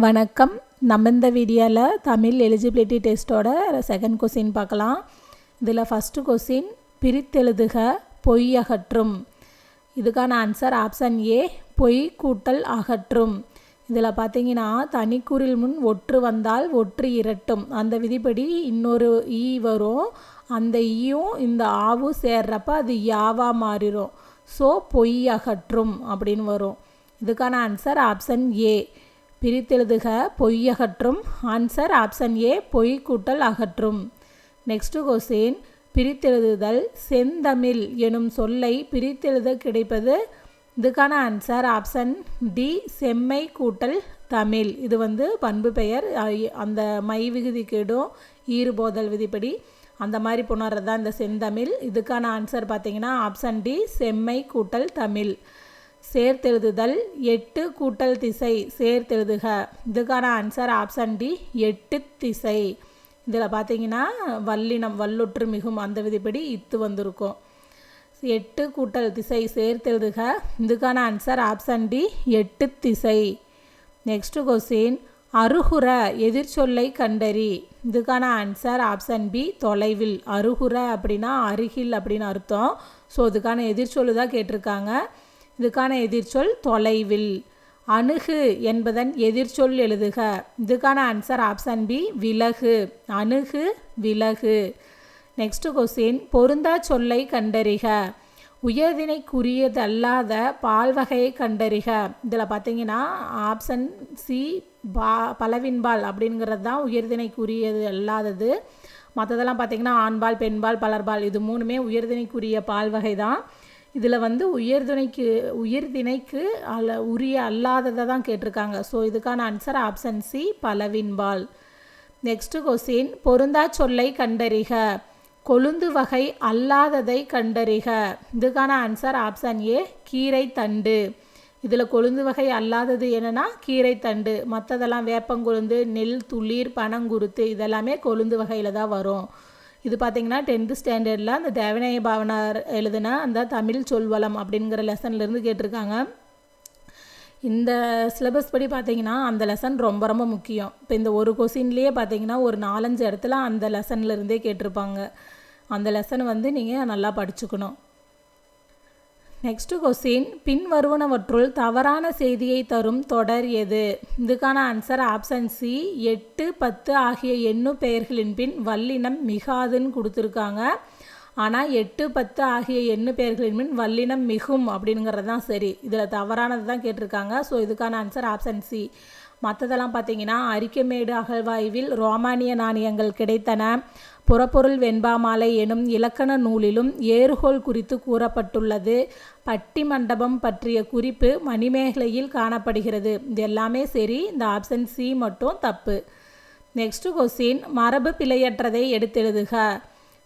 வணக்கம். நம்ம இந்த வீடியோவில் தமிழ் எலிஜிபிலிட்டி டெஸ்ட்டோட செகண்ட் கொஸ்டின் பார்க்கலாம். இதில் ஃபஸ்ட்டு கொஸ்டின் பிரித்தெழுதுக பொய் அகற்றும். இதுக்கான ஆன்சர் ஆப்ஷன் ஏ பொய் கூட்டல் அகற்றும். இதில் பார்த்தீங்கன்னா தனிக்குறில் முன் ஒற்று வந்தால் ஒற்று இரட்டும். அந்த விதிப்படி இன்னொரு ஈ வரும். அந்த ஈயும் இந்த ஆவும் சேர்றப்ப அது யாவா மாறிடும். ஸோ பொய் அகற்றும் அப்படின்னு வரும். இதுக்கான ஆன்சர் ஆப்ஷன் ஏ பிரித்தெழுதுக பொய் அகற்றும். ஆன்சர் ஆப்ஷன் ஏ பொய் கூட்டல் அகற்றும். நெக்ஸ்ட் கொஸ்டின் பிரித்தெழுதுதல் செந்தமிழ் எனும் சொல்லை பிரித்தெழுத கிடைப்பது. இதுக்கான ஆன்சர் ஆப்ஷன் டி செம்மை கூட்டல் தமிழ். இது பண்பு பெயர். அந்த மை விகுதி கெடும் ஈறுபோதல் விதிப்படி அந்த மாதிரி புணர்றது தான் இந்த செந்தமிழ். இதுக்கான ஆன்சர் பார்த்தீங்கன்னா ஆப்ஷன் டி செம்மை கூட்டல் தமிழ். சேர்த்தெழுதுதல் எட்டு கூட்டல் திசை சேர்த்தெழுதுக. இதுக்கான ஆன்சர் ஆப்ஷன் டி எட்டு திசை. இதில் பார்த்தீங்கன்னா வல்லினம் வல்லுற்று மிகும் அந்த விதிப்படி இத்து வந்திருக்கும். எட்டு கூட்டல் திசை சேர்த்தெழுதுக. இதுக்கான ஆன்சர் ஆப்ஷன் டி எட்டு திசை. நெக்ஸ்ட் கொஸ்டின் அருகுற எதிர்ச்சொல்லை கண்டறி. இதுக்கான ஆன்சர் ஆப்ஷன் பி தொலைவில். அருகுற அப்படின்னா அருகில் அப்படின்னு அர்த்தம். ஸோ இதுக்கான எதிர்ச்சொல்லு தான் கேட்டிருக்காங்க. இதுக்கான எதிர்ச்சொல் தொலைவில். அணுகு என்பதன் எதிர்ச்சொல் எழுதுக. இதுக்கான ஆன்சர் ஆப்ஷன் பி விலகு. அணுகு விலகு. நெக்ஸ்ட் கொஸ்டின் பொருந்தா சொல்லை கண்டறிக. உயர்திணைக்குரியது அல்லாத பால்வகையை கண்டறிக. இதில் பார்த்தீங்கன்னா ஆப்ஷன் சி பலவின்பால் அப்படிங்கிறது தான் உயர்திணைக்குரியது அல்லாதது. மற்றதெல்லாம் பார்த்தீங்கன்னா ஆண்பால் பெண்பால் பலர்பால் இது மூணுமே உயர்திணைக்குரிய பால்வகை தான். இதில் உயிர்திணைக்கு உரிய அல்லாததை தான் கேட்டிருக்காங்க. ஸோ இதுக்கான ஆன்சர் ஆப்ஷன் சி பலவின்பால். நெக்ஸ்ட் கொஸ்டின் பொருந்தா சொல்லை கண்டறிக. கொழுந்து வகை அல்லாததை கண்டறிக. இதுக்கான ஆன்சர் ஆப்ஷன் ஏ கீரை தண்டு. இதில் கொழுந்து வகை அல்லாதது என்னென்னா கீரை தண்டு. மற்றதெல்லாம் வேப்பங்கொழுந்து நெல் துளிர் பனங்குருத்து இதெல்லாமே கொழுந்து வகையில் தான் வரும். இது பார்த்திங்கன்னா 10th ஸ்டாண்டர்டில் அந்த தேவநேய பாவனார் எழுதின அந்த தமிழ் சொல்வளம் அப்படிங்கிற லெசன்லேருந்து கேட்டிருக்காங்க. இந்த சிலபஸ் படி பார்த்திங்கன்னா அந்த லெசன் ரொம்ப ரொம்ப முக்கியம். இப்போ இந்த ஒரு கொஸ்டின்லேயே பார்த்திங்கன்னா ஒரு 4-5 இடத்துல அந்த லெசன்லேருந்தே கேட்டிருப்பாங்க. அந்த லெசனை நீங்கள் நல்லா படிச்சுக்கணும். நெக்ஸ்ட் கொஸ்டின் பின் வருவனவற்றுள் தவறான செய்தியை தரும் தொடர் எது. இதுக்கான ஆன்சர் ஆப்ஷன் சி 8, 10 ஆகிய எண்ணு பெயர்களின் பின் வல்லினம் மிகாதுன்னு கொடுத்துருக்காங்க. ஆனால் 8, 10 ஆகிய எண்ணு பெயர்களின் பின் வல்லினம் மிகும் அப்படிங்கிறது தான் சரி. இதில் தவறானது தான் கேட்டிருக்காங்க. ஸோ இதுக்கான ஆன்சர் ஆப்ஷன் சி. மற்றதெல்லாம் பார்த்தீங்கன்னா அரிக்கமேடு அகழ்வாய்வில் ரோமானிய நாணயங்கள் கிடைத்தன. புறப்பொருள் வெண்பாமாலை எனும் இலக்கண நூலிலும் ஏறுகோள் குறித்து கூறப்பட்டுள்ளது. பட்டி மண்டபம் பற்றிய குறிப்பு மணிமேகலையில் காணப்படுகிறது. இது எல்லாமே சரி. இந்த ஆப்ஷன் சி மட்டும் தப்பு. நெக்ஸ்ட் கொஸ்டின் மரபு பிழையற்றதை எடுத்தெழுதுக.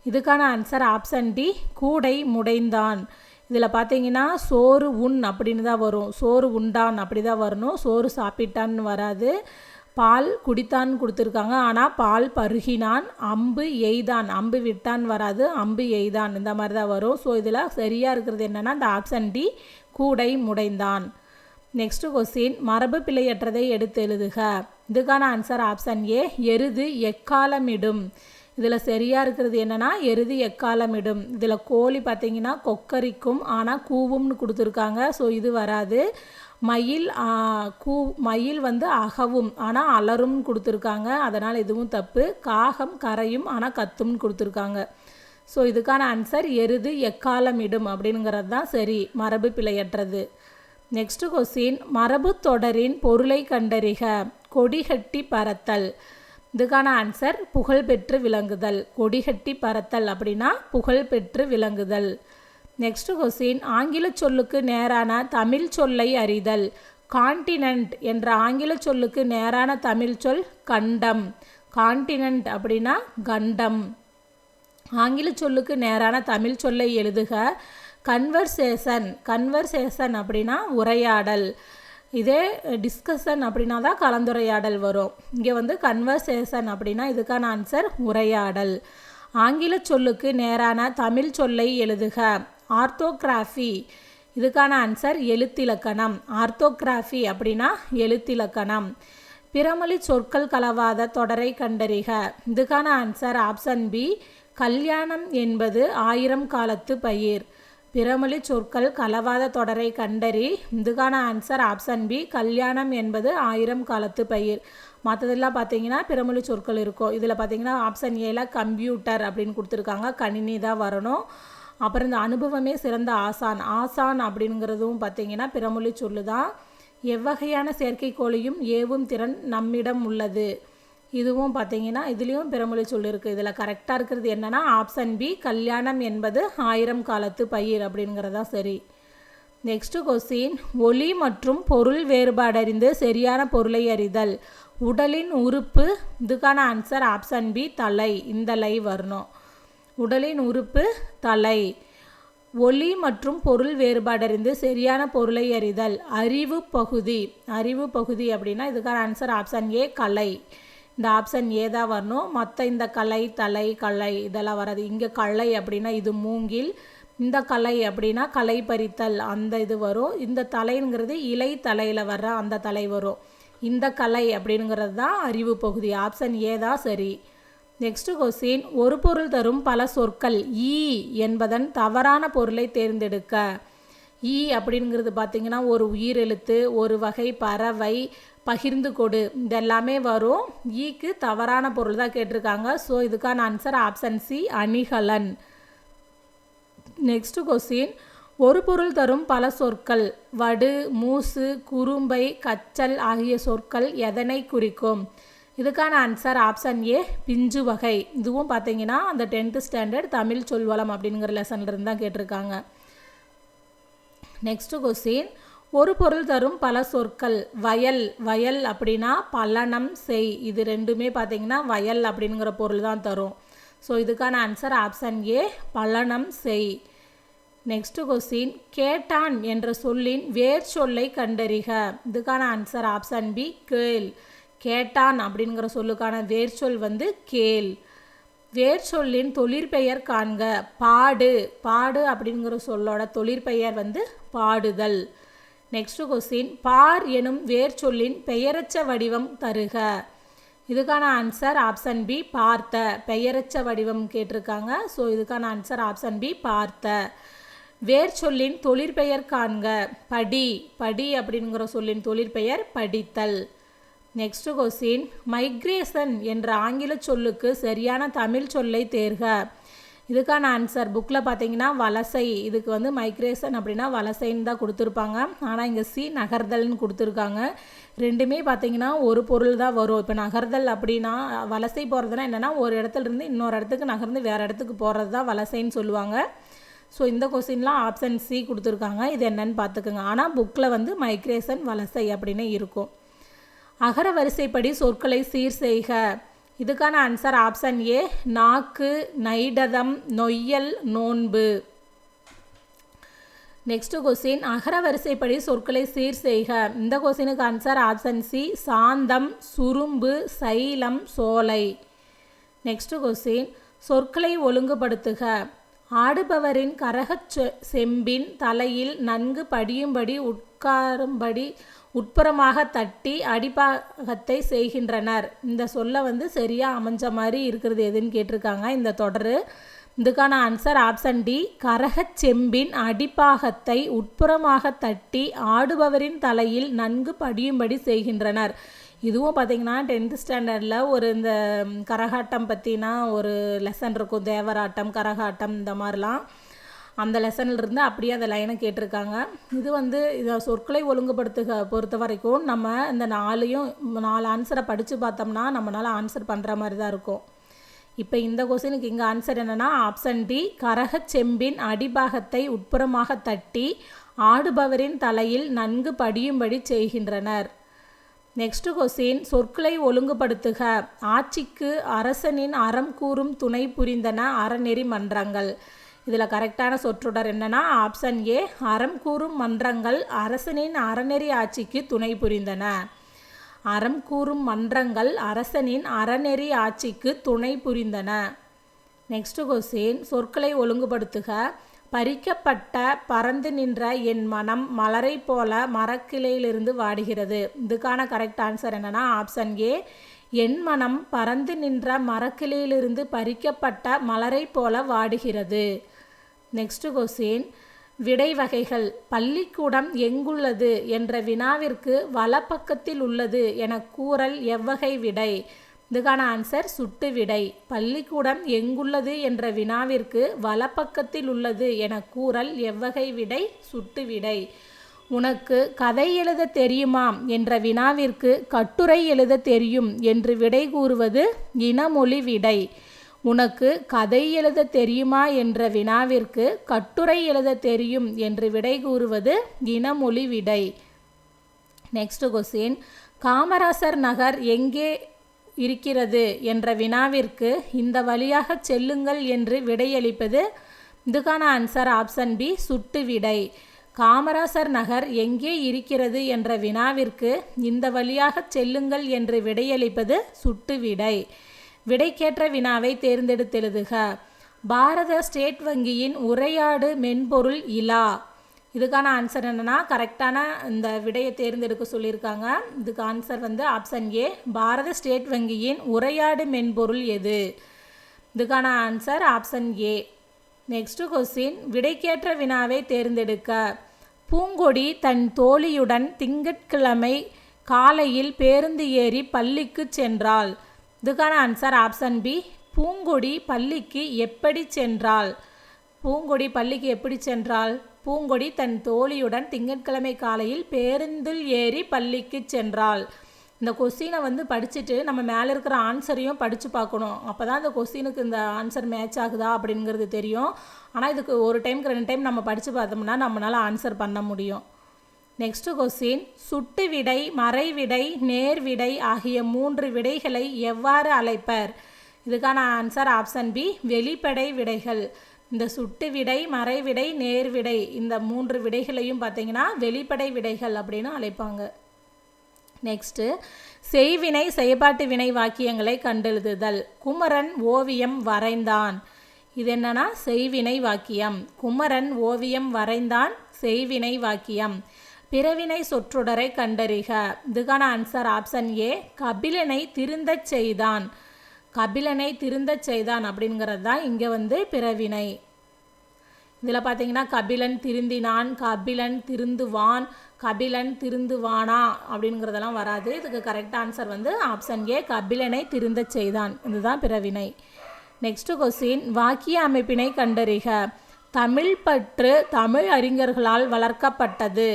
இதுக்கான ஆன்சர் ஆப்ஷன் டி கூடை முடைந்தான். இதில் பார்த்தீங்கன்னா சோறு உண் அப்படின்னு தான் வரும். சோறு உண்டான் அப்படி தான் வரணும். சோறு சாப்பிட்டான்னு வராது. பால் குடித்தான் கொடுத்துருக்காங்க. ஆனால் பால் பருகினான். அம்பு எய்தான் அம்பு விட்டான் வராது. அம்பு எய்தான் இந்த மாதிரி தான் வரும். ஸோ இதில் சரியாக இருக்கிறது என்னென்னா இந்த ஆப்ஷன் டி கூடை முடைந்தான். நெக்ஸ்ட் கொஸ்டின் மரபு பிழையற்றதை எடுத்து எழுதுக. இதுக்கான ஆன்சர் ஆப்ஷன் ஏ எருது எக்காலமிடும். இதில் சரியாக இருக்கிறது என்னென்னா எருது எக்காலமிடும். இதில் கோழி பார்த்திங்கன்னா கொக்கரிக்கும் ஆனால் கூவும்னு கொடுத்துருக்காங்க. ஸோ இது வராது. மயில் மயில் அகவும் ஆனால் அலரும்னு கொடுத்துருக்காங்க. அதனால் இதுவும் தப்பு. காகம் கரையும் ஆனால் கத்தும்னு கொடுத்துருக்காங்க. ஸோ இதுக்கான ஆன்சர் எருது எக்காலமிடும் அப்படிங்கிறது தான் சரி. மரபு பிழையற்றது. நெக்ஸ்ட் கொஸ்டின் மரபு தொடரின் பொருளை கண்டறிக. கொடிகட்டி பறத்தல். இதுக்கான ஆன்சர் புகழ்பெற்று விளங்குதல். கொடிகட்டி பறத்தல் அப்படின்னா புகழ்பெற்று விளங்குதல். நெக்ஸ்ட் கொஸ்டின் ஆங்கில சொல்லுக்கு நேரான தமிழ் சொல்லை அறிதல். கான்டினென்ட் என்ற ஆங்கில சொல்லுக்கு நேரான தமிழ் சொல் கண்டம். கான்டினென்ட் அப்படின்னா கண்டம். ஆங்கில சொல்லுக்கு நேரான தமிழ் சொல்லை எழுதுக. கன்வர்சேஷன் அப்படின்னா உரையாடல். இதே டிஸ்கஷன் அப்படின்னா தான் கலந்துரையாடல் வரும். இங்கே கன்வர்சேஷன் அப்படின்னா இதுக்கான ஆன்சர் உரையாடல். ஆங்கில சொல்லுக்கு நேரான தமிழ் சொல்லை எழுதுக. ஆர்த்தோகிராஃபி. இதுக்கான ஆன்சர் எழுத்திலக்கணம். ஆர்த்தோகிராஃபி அப்படின்னா எழுத்திலக்கணம். பிறமொழி சொற்கள் கலவாத தொடரை கண்டறிக. இதுக்கான ஆன்சர் ஆப்ஷன் பி, கல்யாணம் என்பது 1000 காலத்து பயிர். பிறமொழி சொற்கள் கலவாத தொடரை கண்டறி. இதுக்கான ஆன்சர் ஆப்ஷன் பி, கல்யாணம் என்பது 1000 காலத்து பயிர். மற்றதெல்லாம் பார்த்தீங்கன்னா பிறமொழி சொற்கள் இருக்கும். இதில் பார்த்தீங்கன்னா ஆப்ஷன் ஏல கம்ப்யூட்டர் அப்படின்னு கொடுத்துருக்காங்க, கணினி தான் வரணும். அப்புறம் இந்த அனுபவமே சிறந்த ஆசான், ஆசான் அப்படிங்கிறதும் பார்த்தீங்கன்னா பிறமொழி சொல்லு தான். எவ்வகையான செயற்கைக்கோளையும் ஏவும் திறன் நம்மிடம் உள்ளது. இதுவும் பார்த்தீங்கன்னா இதுலேயும் பிறமொழி சொல் இருக்குது. இதில் கரெக்டாக இருக்கிறது என்னென்னா ஆப்ஷன் பி, கல்யாணம் என்பது 1000 காலத்து பயிர் அப்படிங்கிறதா சரி. நெக்ஸ்ட்டு கொஸ்டின், ஒலி மற்றும் பொருள் வேறுபாடறிந்து சரியான பொருளை அறிதல். உடலின் உறுப்பு. இதுக்கான ஆன்சர் ஆப்ஷன் பி, தலை. இந்த லை வரணும். உடலின் உறுப்பு தலை. ஒலி மற்றும் பொருள் வேறுபாடறிந்து சரியான பொருளை அறிதல். அறிவு பகுதி. அறிவு பகுதி அப்படின்னா இதுக்கான ஆன்சர் ஆப்ஷன் ஏ, கலை. இந்த ஆப்ஷன் ஏ தான் வரணும். மற்ற இந்த கலை, தலை, கலை இதெல்லாம் வராது. இங்கே கலை அப்படின்னா இது மூங்கில், இந்த கலை அப்படின்னா கலை பறித்தல் அந்த இது வரும். இந்த தலைங்கிறது இலை தலையில் வர்ற அந்த தலை வரும். இந்த கலை அப்படிங்கிறது தான் அறிவு பகுதி. ஆப்ஷன் ஏ தான் சரி. நெக்ஸ்ட் கொஸ்டின், ஒரு பொருள் தரும் பல சொற்கள் ஈ என்பதன் தவறான பொருளை தேர்ந்தெடுக்க. ஈ அப்படிங்கிறது பார்த்திங்கன்னா ஒரு உயிரெழுத்து, ஒரு வகை பறவை, பகிர்ந்து கொடு இதெல்லாமே வரும். ஈக்கு தவறான பொருள் தான் கேட்டிருக்காங்க. ஸோ இதுக்கான ஆன்சர் ஆப்ஷன் சி, அணிகலன். நெக்ஸ்ட் கொஸ்டின், ஒரு பொருள் தரும் பல சொற்கள் வடு, மூசு, குறும்பை, கச்சல் ஆகிய சொற்கள் எதனை குறிக்கும்? இதுக்கான ஆன்சர் ஆப்ஷன் ஏ, பிஞ்சு வகை. இதுவும் பார்த்தீங்கன்னா அந்த 10th ஸ்டாண்டர்ட் தமிழ் சொல்வளம் அப்படிங்கிற லெசன்லேருந்து தான் கேட்டிருக்காங்க. நெக்ஸ்ட் கொஸ்டின், ஒரு பொருள் தரும் பல சொற்கள் வயல். வயல் அப்படின்னா பலனம் செய். இது ரெண்டுமே பார்த்தீங்கன்னா வயல் அப்படிங்கிற பொருள் தான் தரும். ஸோ இதுக்கான ஆன்சர் ஆப்ஷன் ஏ, பலனம் செய். நெக்ஸ்ட் கொஸ்டின், கேட்டான் என்ற சொல்லின் வேர் சொல்லை கண்டறிக. இதுக்கான ஆன்சர் ஆப்ஷன் பி, கேள். கேட்டான் அப்படிங்கிற சொல்லுக்கான வேர் சொல் வந்து கேள். வேர் சொல்லின் தொழிற்பெயர் காண்க. பாடு. பாடு அப்படிங்கிற சொல்லோட தொழிற்பெயர் வந்து பாடுதல். நெக்ஸ்ட் கொஸ்டின், பார் எனும் வேர் சொல்லின் பெயரச்ச வடிவம் தருக. இதுக்கான ஆன்சர் ஆப்ஷன் பி, பார்த்த. பெயரச்ச வடிவம் கேட்டிருக்காங்க. ஸோ இதுக்கான ஆன்சர் ஆப்ஷன் பி, பார்த்த. வேர் சொல்லின் தொழிற்பெயர் காண்க. படி. படி அப்படிங்கிற சொல்லின் தொழிற்பெயர் படித்தல். நெக்ஸ்ட் கொஸ்டின், மைக்ரேஷன் என்ற ஆங்கில சொல்லுக்கு சரியான தமிழ் சொல்லை தேர்க. இதுக்கான ஆன்சர் புக்கில் பார்த்தீங்கன்னா வலசை. இதுக்கு வந்து மைக்ரேஷன் அப்படின்னா வலசைன்னு தான் கொடுத்துருப்பாங்க. ஆனால் இங்கே சி, நகர்தல்னு கொடுத்துருக்காங்க. ரெண்டுமே பார்த்தீங்கன்னா ஒரு பொருள் தான் வரும். இப்போ நகர்தல் அப்படின்னா வலசை போகிறதுனா என்னென்னா ஒரு இடத்துல இருந்து இன்னொரு இடத்துக்கு நகர்ந்து வேறு இடத்துக்கு போகிறது தான் வலசைன்னு சொல்லுவாங்க. ஸோ இந்த கொஸ்டின்லாம் ஆப்ஷன் சி கொடுத்துருக்காங்க. இது என்னன்னு பார்த்துக்குங்க. ஆனால் புக்கில் வந்து மைக்ரேஷன், வலசை அப்படின்னு இருக்கும். அகர வரிசைப்படி சொற்களை சீர் செய்க. இதுக்கான ஆன்சர் ஆப்ஷன் ஏ, நாக்கு, நைடதம், நொய்யல், நோன்பு. நெக்ஸ்ட் கொஸ்டின், அகர வரிசைப்படி சொற்களை சீர் செய்க. இந்த கொஸ்டினுக்கு ஆன்சர் ஆப்ஷன் சி, சாந்தம், சுரும்பு, சைலம், சோலை. நெக்ஸ்ட் கொஸ்டின், சொற்களை ஒழுங்குபடுத்துக. ஆடுபவரின் கரகச் செம்பின் தலையில் நன்கு படியும்படி உட்காரும்படி உட்புறமாக தட்டி அடிப்பாகத்தை செய்கின்றனர். இந்த சொல்ல வந்து சரியாக அமைஞ்ச மாதிரி இருக்கிறது எதுன்னு கேட்டிருக்காங்க இந்த தொடர். இதுக்கான ஆன்சர் ஆப்ஷன் டி, கரகச் செம்பின் அடிப்பாகத்தை உட்புறமாக தட்டி ஆடுபவரின் தலையில் நன்கு படியும்படி செய்கின்றனர். இதுவும் பார்த்திங்கன்னா 10th ஸ்டாண்டர்டில் ஒரு இந்த கரகாட்டம் பற்றினா ஒரு லெசன் இருக்கும். தேவராட்டம், கரகாட்டம் இந்த மாதிரிலாம் அந்த லெசன்லேருந்து அப்படியே அந்த லைனை கேட்டிருக்காங்க. இது வந்து இதை சொற்களை ஒழுங்குபடுத்துக பொறுத்த வரைக்கும் நம்ம இந்த 4 ஆன்சரை படித்து பார்த்தோம்னா நம்மளால் ஆன்சர் பண்ணுற மாதிரி தான் இருக்கும். இப்போ இந்த கொஸ்டினுக்கு இங்கே ஆன்சர் என்னென்னா ஆப்ஷன் டி, கரகச் செம்பின் அடிபாகத்தை உட்புறமாக தட்டி ஆடுபவரின் தலையில் நன்கு படியும்படி செய்கின்றனர். நெக்ஸ்ட் கொஸ்டின், சொற்களை ஒழுங்குபடுத்துக. ஆட்சிக்கு அரசனின் அறம் கூறும் துணை புரிந்தன அறநெறி மன்றங்கள். இதில் கரெக்டான சொற்றொடர் என்னென்னா ஆப்ஷன் ஏ, அறம் கூறும் மன்றங்கள் அரசனின் அறநெறி ஆட்சிக்கு துணை புரிந்தன. அறம் கூறும் மன்றங்கள் அரசனின் அறநெறி ஆட்சிக்கு துணை புரிந்தன. நெக்ஸ்ட் கொஸ்டின், சொற்களை ஒழுங்குபடுத்துக. பறிக்கப்பட்ட பறந்து நின்ற என் மனம் மலரை போல மரக்கிளையிலிருந்து வாடுகிறது. இதுக்கான கரெக்ட் ஆன்சர் என்னன்னா ஆப்ஷன் ஏ. என் மனம் பறந்து நின்ற மரக்கிளையிலிருந்து பறிக்கப்பட்ட மலரை போல வாடுகிறது. நெக்ஸ்ட் கொஸ்டின், விடை வகைகள். பள்ளிக்கூடம் எங்குள்ளது என்ற வினாவிற்கு வலப்பக்கத்தில் உள்ளது என கூறல் எவ்வகை விடை? இதுக்கான ஆன்சர் சுட்டு விடை. பள்ளிக்கூடம் எங்குள்ளது என்ற வினாவிற்கு வலப்பக்கத்தில் உள்ளது என கூறல் எவ்வகை விடை? சுட்டு விடை. உனக்கு கதை எழுத தெரியுமா என்ற வினாவிற்கு கட்டுரை எழுத தெரியும் என்று விடை கூறுவது இனமொழி விடை. உனக்கு கதை எழுத தெரியுமா என்ற வினாவிற்கு கட்டுரை எழுத தெரியும் என்று விடை கூறுவது இனமொழி விடை. நெக்ஸ்ட் கொஸ்டின், காமராசர் நகர் எங்கே இருக்கிறது என்ற வினாவிற்கு இந்த வழியாக செல்லுங்கள் என்று விடையளிப்பது? இதுக்கான ஆன்சர் ஆப்ஷன் பி. சுட்டு விடை. காமராசர் நகர் எங்கே இருக்கிறது என்ற வினாவிற்கு இந்த வழியாக செல்லுங்கள் என்று விடையளிப்பது சுட்டு விடை. விடைக்கேற்ற வினாவை தேர்ந்தெடுத்தெழுதுக. பாரத ஸ்டேட் வங்கியின் உரையாடு மென்பொருள் இலா. இதுக்கான ஆன்சர் என்னன்னா கரெக்டான இந்த விடையை தேர்ந்தெடுக்க சொல்லியிருக்காங்க. இதுக்கு answer option A. Bharat state வங்கியின் உரையாடு மென்பொருள் எது? இதுக்கான answer option A. Next question, விடைக்கேற்ற வினாவை தேர்ந்தெடுக்க. பூங்கொடி தன் தோழியுடன் திங்கட்கிழமை காலையில் பேருந்து ஏறி பள்ளிக்கு சென்றாள். இதுக்கான ஆன்சர் ஆப்ஷன் பி. பூங்கொடி பள்ளிக்கு எப்படி சென்றாள்? பூங்கொடி பள்ளிக்கு எப்படி சென்றாள்? பூங்கொடி தன் தோழியுடன் திங்கட்கிழமை காலையில் பேருந்தில் ஏறி பள்ளிக்கு சென்றாள். இந்த கொஸ்டினை படிச்சுட்டு நம்ம மேலே இருக்கிற ஆன்சரையும் படித்து பார்க்கணும். அப்போ தான் இந்த கொஸ்டினுக்கு இந்த ஆன்சர் மேட்ச் ஆகுதா அப்படிங்கிறது தெரியும். ஆனால் இதுக்கு ஒரு டைமுக்கு 2 டைம் நம்ம படித்து பார்த்தோம்னா நம்மளால் ஆன்சர் பண்ண முடியும். நெக்ஸ்ட் கொஸ்டின், சுட்டு விடை, மறை விடை, நேர் விடை ஆகிய 3 விடைகளை எவ்வாறு அழைப்பர்? இதுக்கான ஆன்சர் ஆப்ஷன் பி. வெளிப்படை விடைகள். இந்த சுட்டு விடை, மறை விடை, நேர் விடை இந்த 3 விடைகளையும் பார்த்தீங்கன்னா வெளிப்படை விடைகள் அப்படின்னு அழைப்பாங்க. நெக்ஸ்ட்டு, செய்வினை செயற்பாட்டு வினை வாக்கியங்களை கண்டெழுதுதல். குமரன் ஓவியம் வரைந்தான். இது என்னன்னா செய்வினை வாக்கியம். குமரன் ஓவியம் வரைந்தான் செய்வினை வாக்கியம். பிறவினை சொற்றொடரை கண்டறிக. இதுக்கான ஆன்சர் ஆப்ஷன் ஏ. கபிலனை திருந்தச் செய்தான். கபிலனை திருந்தச் செய்தான் அப்படிங்கிறது தான் இங்கே பிறவினை. இதில் பார்த்தீங்கன்னா கபிலன் திருந்தினான், கபிலன் திருந்துவான், கபிலன் திருந்துவானா அப்படிங்கிறதெல்லாம் வராது. இதுக்கு கரெக்ட் ஆன்சர் ஆப்ஷன் ஏ. கபிலனை திருந்தச் செய்தான். இதுதான் பிறவினை. நெக்ஸ்ட் கொஸ்டின், வாக்கிய அமைப்பினை கண்டறிக. தமிழ் பற்று தமிழ் அறிஞர்களால் வளர்க்கப்பட்டது.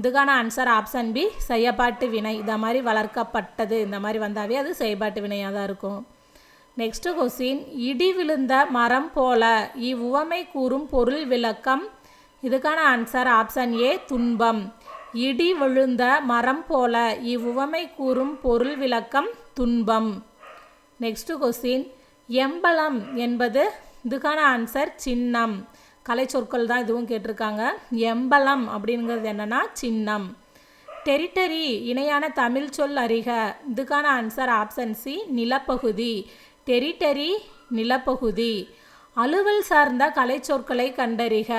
இதுக்கான ஆன்சர் ஆப்ஷன் பி. செயற்பாட்டு வினை. இந்த மாதிரி வளர்க்கப்பட்டது இந்த மாதிரி வந்தாவே அது செயற்பாட்டு வினையாக தான் இருக்கும். நெக்ஸ்ட் கொஸ்டின், இடி விழுந்த மரம் போல இவ்வுவமை கூறும் பொருள் விளக்கம். இதுக்கான ஆன்சர் ஆப்ஷன் ஏ. துன்பம். இடி விழுந்த மரம் போல இவ்வுவமை கூறும் பொருள் விளக்கம் துன்பம். நெக்ஸ்ட் கொஸ்டின், எம்பலம் என்பது? இதுக்கான ஆன்சர் சின்னம். கலை சொற்கள் தான் இதுவும் கேட்டிருக்காங்க. எம்பலம் அப்படிங்கிறது என்னன்னா சின்னம். டெரிட்டரி இணையான தமிழ் சொல் அறிக. இதுக்கான ஆன்சர் ஆப்ஷன் சி. நிலப்பகுதி. டெரிட்டரி நிலப்பகுதி. அலுவல் சார்ந்த கலை சொற்களை கண்டறிக.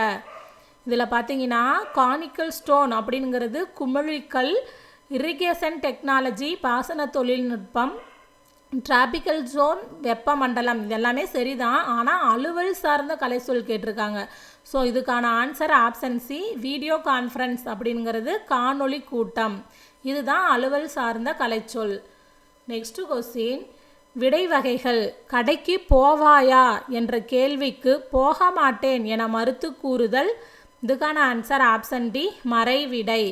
இதில் பார்த்தீங்கன்னா கானிக்கல் ஸ்டோன் அப்படிங்கிறது குமிழிக்கல், இரிகேஷன் டெக்னாலஜி பாசன தொழில்நுட்பம், டிராபிக்கல் ஜோன் வெப்பமண்டலம் இதெல்லாமே சரிதான். ஆனால் அலுவல் சார்ந்த கலை சொல் கேட்டிருக்காங்க. ஸோ இதுக்கான answer option C. Video conference அப்படிங்கிறது காணொளி கூட்டம். இதுதான் அலுவல் சார்ந்த கலைச்சொல். நெக்ஸ்ட் கொஸ்டின், விடை வகைகள். கடைக்கு போவாயா என்ற கேள்விக்கு போக மாட்டேன் என மறுத்து கூறுதல். இதுக்கான ஆன்சர் ஆப்ஷன் டி. மறை விடை.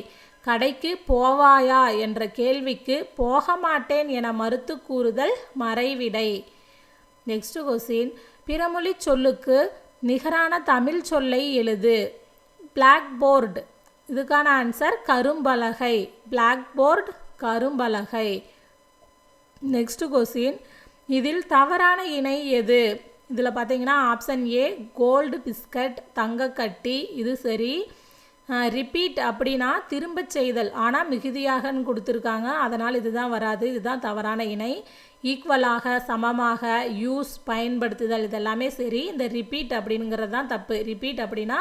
கடைக்கு போவாயா என்ற கேள்விக்கு போக மாட்டேன் என மறுத்து கூறுதல் மறை விடை. நெக்ஸ்ட் கொஸ்டின், பிறமொழி சொல்லுக்கு நிகரான தமிழ் சொல்லை எழுது. Black board. இதுக்கான ஆன்சர் கரும்பலகை. பிளாக் போர்டு கரும்பலகை. நெக்ஸ்ட் கொஸ்டின், இதில் தவறான இணை எது? இதில் பார்த்தீங்கன்னா ஆப்ஷன் ஏ. கோல்டு பிஸ்கட் தங்கக்கட்டி. இது சரி. ரிப்பீட் அப்படின்னா திரும்ப செய்தல், ஆனால் மிகுதியாகன்னு கொடுத்துருக்காங்க, அதனால் இதுதான் வராது, இதுதான் தவறான இணை. ஈக்குவலாக, சமமாக, யூஸ் பயன்படுத்துதல் இதெல்லாமே சரி. இந்த ரிப்பீட் அப்படிங்கிறது தான் தப்பு. ரிப்பீட் அப்படின்னா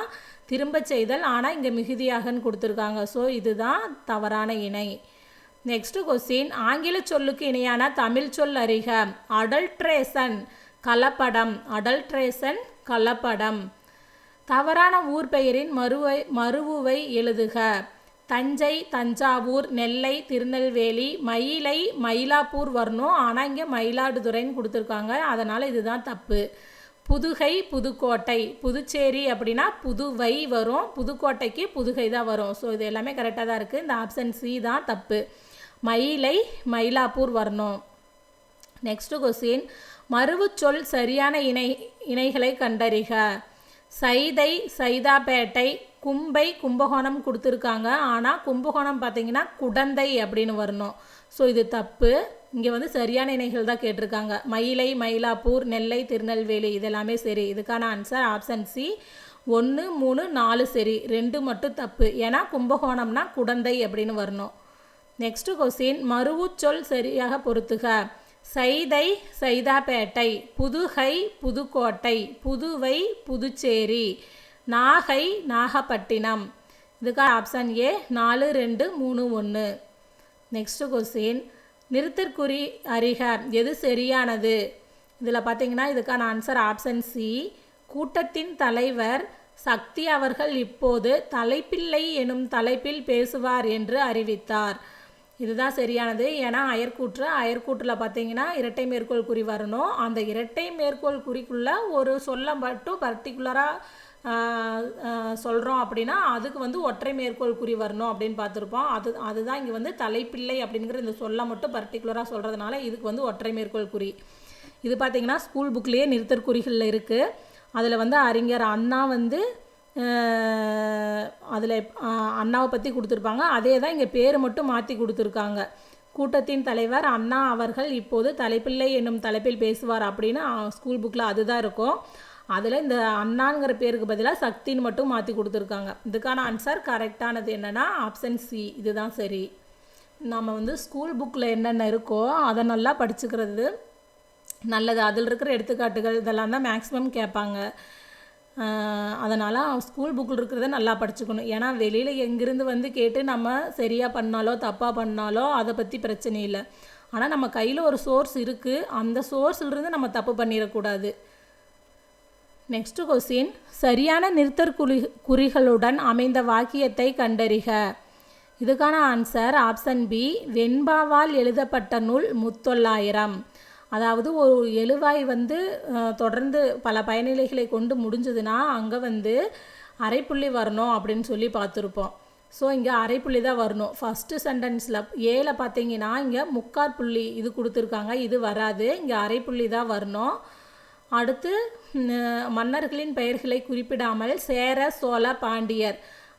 திரும்ப செய்தல், ஆனால் இங்கே மிகுதியாகன்னு கொடுத்துருக்காங்க. ஸோ இதுதான் தவறான இணை. நெக்ஸ்ட் கொஸ்டின், ஆங்கில சொல்லுக்கு இணையான தமிழ் சொல் அறிக. அடல்ட்ரேஷன் கலப்படம், அடல்ட்ரேஷன் கலப்படம். தவறான ஊர் பெயரின் மறுவுவை எழுதுக. தஞ்சை, தஞ்சாவூர், நெல்லை, திருநெல்வேலி, மயிலை, மயிலாப்பூர் வரணும், ஆனால் இங்கே மயிலாடுதுறைன்னு கொடுத்துருக்காங்க, அதனால் இதுதான் தப்பு. புதுகை, புதுக்கோட்டை, புதுச்சேரி அப்படின்னா புதுவை வரும், புதுக்கோட்டைக்கு புதுகை தான் வரும். ஸோ இது எல்லாமே கரெக்டாக தான் இருக்குது. இந்த ஆப்ஷன் சி தான் தப்பு. மயிலை, மயிலாப்பூர் வரணும். நெக்ஸ்ட் கொஸ்டின், மறுவு சொல் சரியான இணைகளை கண்டறிக. சைதை, சைதாப்பேட்டை, கும்பை, கும்பகோணம் கொடுத்துருக்காங்க, ஆனால் கும்பகோணம் பார்த்திங்கன்னா குடந்தை அப்படின்னு வரணும். ஸோ இது தப்பு. இங்கே வந்து சரியான இணைகள் தான் கேட்டிருக்காங்க. மயிலை, மயிலாப்பூர், நெல்லை, திருநெல்வேலி இதெல்லாமே சரி. இதுக்கான ஆன்சர் ஆப்ஷன் சி 1, 3, 4 சரி, 2 மட்டும் தப்பு. ஏன்னா கும்பகோணம்னா குடந்தை அப்படின்னு வரணும். நெக்ஸ்ட் கொஸ்டின், மறுவு சொல் சரியாக பொறுத்துக. சைதை, சைதாப்பேட்டை, புதுகை, புதுக்கோட்டை, புதுவை, புதுச்சேரி, நாகை, நாகப்பட்டினம். இதுக்காக ஆப்ஷன் ஏ 4, 2, 3, 1. நெக்ஸ்ட் கொஸ்டின், நிறுத்தற்குறி அறிக. எது சரியானது? இதில் பார்த்தீங்கன்னா இதுக்கான ஆன்சர் ஆப்ஷன் சி. கூட்டத்தின் தலைவர் சக்தி அவர்கள் இப்போது தலைப்பிள்ளை எனும் தலைப்பில் பேசுவார் என்று அறிவித்தார். இதுதான் சரியானது. ஏன்னா அயற்கூற்றில் பார்த்தீங்கன்னா இரட்டை மேற்கோள் குறி வரணும். அந்த இரட்டை மேற்கோள் குறிக்குள்ளே ஒரு சொல்ல மட்டும் பர்டிகுலராக சொல்கிறோம் அப்படின்னா அதுக்கு வந்து ஒற்றை மேற்கோள் குறி வரணும் அப்படின்னு பார்த்துருப்போம். அதுதான் இங்கே வந்து தலைப்பிள்ளை அப்படிங்கிற இந்த சொல்ல மட்டும் பர்டிகுலராக சொல்கிறதுனால இதுக்கு வந்து ஒற்றை மேற்கோள் குறி. இது பார்த்திங்கன்னா ஸ்கூல் புக்லேயே நிறுத்தற்குறிகளில் இருக்குது. அதில் வந்து அறிஞர் அண்ணா வந்து அதில் அண்ணாவை பற்றி கொடுத்துருப்பாங்க. அதே தான் இங்கே பேர் மட்டும் மாற்றி கொடுத்துருக்காங்க. கூட்டத்தின் தலைவர் அண்ணா அவர்கள் இப்போது தலைப்பிள்ளை என்னும் தலைப்பில் பேசுவார் அப்படின்னு ஸ்கூல் புக்கில் அதுதான் இருக்கும். அதில் இந்த அண்ணாங்கிற பேருக்கு பதிலாக சக்தின்னு மட்டும் மாற்றி கொடுத்துருக்காங்க. இதுக்கான ஆன்சர் கரெக்டானது என்னென்னா ஆப்ஷன் சி. இதுதான் சரி. நம்ம வந்து ஸ்கூல் புக்கில் என்னென்ன இருக்கோ அதை நல்லா படிச்சுக்கிறது நல்லது. அதில் இருக்கிற எடுத்துக்காட்டுகள் இதெல்லாம் தான் மேக்ஸிமம் கேட்பாங்க. அதனால் ஸ்கூல் புக்கில் இருக்கிறத நல்லா படிச்சுக்கணும். ஏன்னா வெளியில் எங்கேருந்து வந்து கேட்டு நம்ம சரியாக பண்ணாலோ தப்பாக பண்ணாலோ அதை பற்றி பிரச்சனை இல்லை. ஆனால் நம்ம கையில் ஒரு சோர்ஸ் இருக்குது, அந்த சோர்ஸ்லேருந்து நம்ம தப்பு பண்ணிடக்கூடாது. நெக்ஸ்ட் கொஸ்டின், சரியான நிறுத்தற்குறிகளுடன் அமைந்த வாக்கியத்தை கண்டறிக. இதுக்கான ஆன்சர் ஆப்ஷன் பி. வெண்பாவால் எழுதப்பட்ட நூல் முத்தொள்ளாயிரம். அதாவது ஒரு எழுவாய் வந்து தொடர்ந்து பல பயனிலைகளை கொண்டு முடிஞ்சதுன்னா அங்கே வந்து அரைப்புள்ளி வரணும் அப்படின்னு சொல்லி பார்த்துருப்போம். ஸோ இங்கே அரைப்புள்ளி தான் வரணும். ஃபஸ்ட்டு சென்டென்ஸில் ஏல பார்த்தீங்கன்னா இங்கே முக்காற்புள்ளி இது கொடுத்துருக்காங்க, இது வராது. இங்கே அரைப்புள்ளி தான் வரணும். அடுத்து மன்னர்களின் பெயர்களை குறிப்பிடாமல் சேர, சோழ, பாண்டியர்,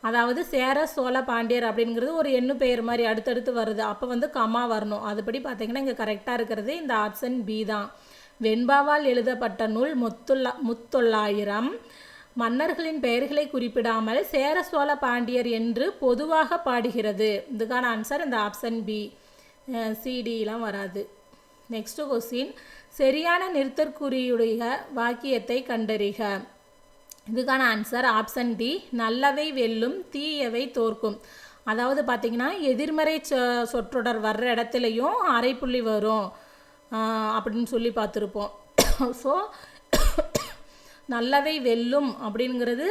அதாவது சேர, சோழ, பாண்டியர் அப்படிங்கிறது ஒரு எண்ணு பெயர் மாதிரி அடுத்தடுத்து வருது. அப்போ வந்து கமா வரணும். அதுபடி பார்த்திங்கன்னா இங்கே கரெக்டாக இருக்கிறது இந்த ஆப்ஷன் பி தான். வெண்பாவால் எழுதப்பட்ட நூல் முத்தொள்ளாயிரம். மன்னர்களின் பெயர்களை குறிப்பிடாமல் சேர, சோழ, பாண்டியர் என்று பொதுவாக பாடுகிறது. இதுக்கான ஆன்சர் இந்த ஆப்ஷன் பி. சிடிலாம் வராது. நெக்ஸ்ட் கொஸ்டின், சரியான நிறுத்தற்குறியுடைய வாக்கியத்தை கண்டறிக. இதுக்கான ஆன்சர் ஆப்ஷன் டி. நல்லவை வெல்லும், தீயவை தோற்கும். அதாவது பார்த்திங்கன்னா எதிர்மறை சொற்றொடர் வர்ற இடத்துலையும் அரைப்புள்ளி வரும் அப்படின்னு சொல்லி பார்த்துருப்போம். ஸோ நல்லவை வெல்லும் அப்படிங்கிறது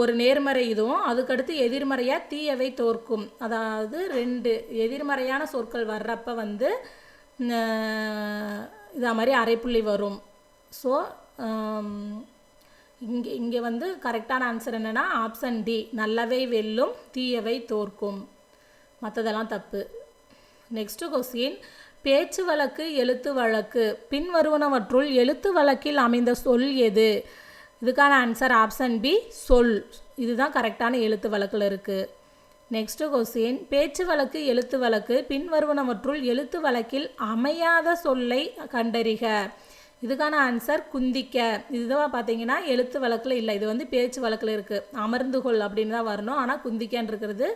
ஒரு நேர்மறை இதுவும், அதுக்கடுத்து எதிர்மறையாக தீயவை தோற்கும். அதாவது 2 எதிர்மறையான சொற்கள் வர்றப்ப வந்து இதா மாதிரி அரைப்புள்ளி வரும். ஸோ இங்கே வந்து கரெக்டான ஆன்சர் என்னென்னா ஆப்ஷன் டி. நல்லவை வெல்லும், தீயவை தோற்கும். மற்றதெல்லாம் தப்பு. நெக்ஸ்ட் கொஸ்டின், பேச்சு வழக்கு, எழுத்து வழக்கு, பின்வருவனவற்றுள் எழுத்து வழக்கில் அமைந்த சொல் எது? இதுக்கான ஆன்சர் ஆப்ஷன் பி. சொல். இதுதான் கரெக்டான எழுத்து வழக்கில் இருக்குது. நெக்ஸ்ட் கொஸ்டின், பேச்சு வழக்கு, எழுத்து வழக்கு, பின்வருவனவற்றுள் எழுத்து வழக்கில் அமையாத சொல்லை கண்டறிக. இதுக்கான ஆன்சர் குந்திக்க. இதுதான் பார்த்தீங்கன்னா எழுத்து வழக்கில் இல்லை, இது வந்து பேச்சு வழக்கில் இருக்குது. அமர்ந்து கொள் அப்படின்னு தான் வரணும், ஆனால் குந்திக்கன்னு இருக்கிறது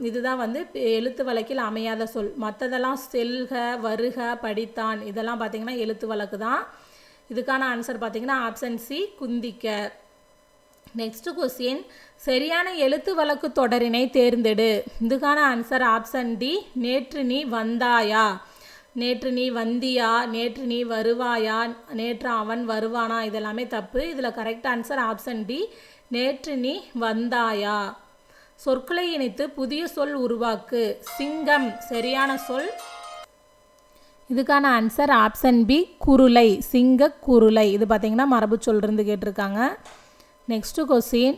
இதுதான் வந்து எழுத்து வழக்கில் அமையாத சொல். மற்றதெல்லாம் செல்க, வருக, படித்தான் இதெல்லாம் பார்த்தீங்கன்னா எழுத்து வழக்கு தான். இதுக்கான ஆன்சர் பார்த்தீங்கன்னா ஆப்ஷன் சி குந்திக்க. நெக்ஸ்ட் கொஸ்டின், சரியான எழுத்து வழக்கு தொடரினை தேர்ந்தெடு. இதுக்கான ஆன்சர் ஆப்ஷன் டி நேற்று நீ வந்தாயா. நேற்று நீ வந்தியா, நேற்று நீ வருவாயா, நேற்று அவன் வருவானா இதெல்லாமே தப்பு. இதில் கரெக்ட் ஆன்சர் ஆப்ஷன் டி நேற்று நீ வந்தாயா. சொற்களை இணைத்து புதிய சொல் உருவாக்கு. சிங்கம் சரியான சொல். இதுக்கான ஆன்சர் ஆப்ஷன் பி குருளை, சிங்க குருளை. இது பார்த்திங்கன்னா மரபு சொல்லிருந்து கேட்டிருக்காங்க. நெக்ஸ்ட்டு கொஸ்டின்,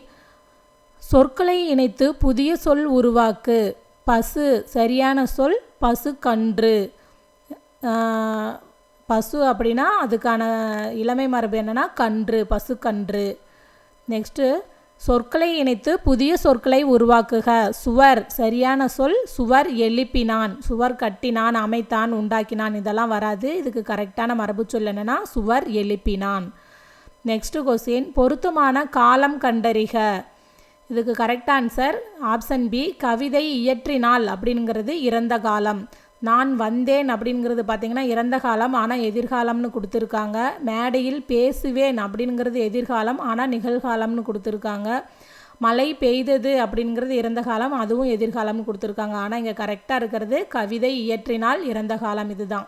சொற்களை இணைத்து புதிய சொல் உருவாக்கு. பசு சரியான சொல். பசு கன்று. பசு அப்படின்னா அதுக்கான இளமை மரபு என்னென்னா கன்று, பசு கன்று. நெக்ஸ்ட்டு, சொற்களை இணைத்து புதிய சொற்களை உருவாக்குக. சுவர் சரியான சொல். சுவர் எழுப்பினான், சுவர் கட்டினான், அமைத்தான், உண்டாக்கினான் இதெல்லாம் வராது. இதுக்கு கரெக்டான மரபு சொல் என்னென்னா சுவர் எழுப்பினான். நெக்ஸ்ட்டு கொஸ்டின், பொருத்தமான காலம் கண்டறிக. இதுக்கு கரெக்ட் ஆன்சர் ஆப்ஷன் பி கவிதை இயற்றினாள் அப்படிங்கிறது இறந்த காலம். நான் வந்தேன் அப்படிங்கிறது பார்த்திங்கன்னா இறந்த காலம், ஆனால் எதிர்காலம்னு கொடுத்துருக்காங்க. மேடையில் பேசுவேன் அப்படிங்கிறது எதிர்காலம், ஆனால் நிகழ்காலம்னு கொடுத்துருக்காங்க. மழை பெய்தது அப்படிங்கிறது இறந்த காலம், அதுவும் எதிர்காலம்னு கொடுத்துருக்காங்க. ஆனால் இங்கே கரெக்டாக இருக்கிறது கவிதை இயற்றினால் இறந்த காலம். இதுதான்.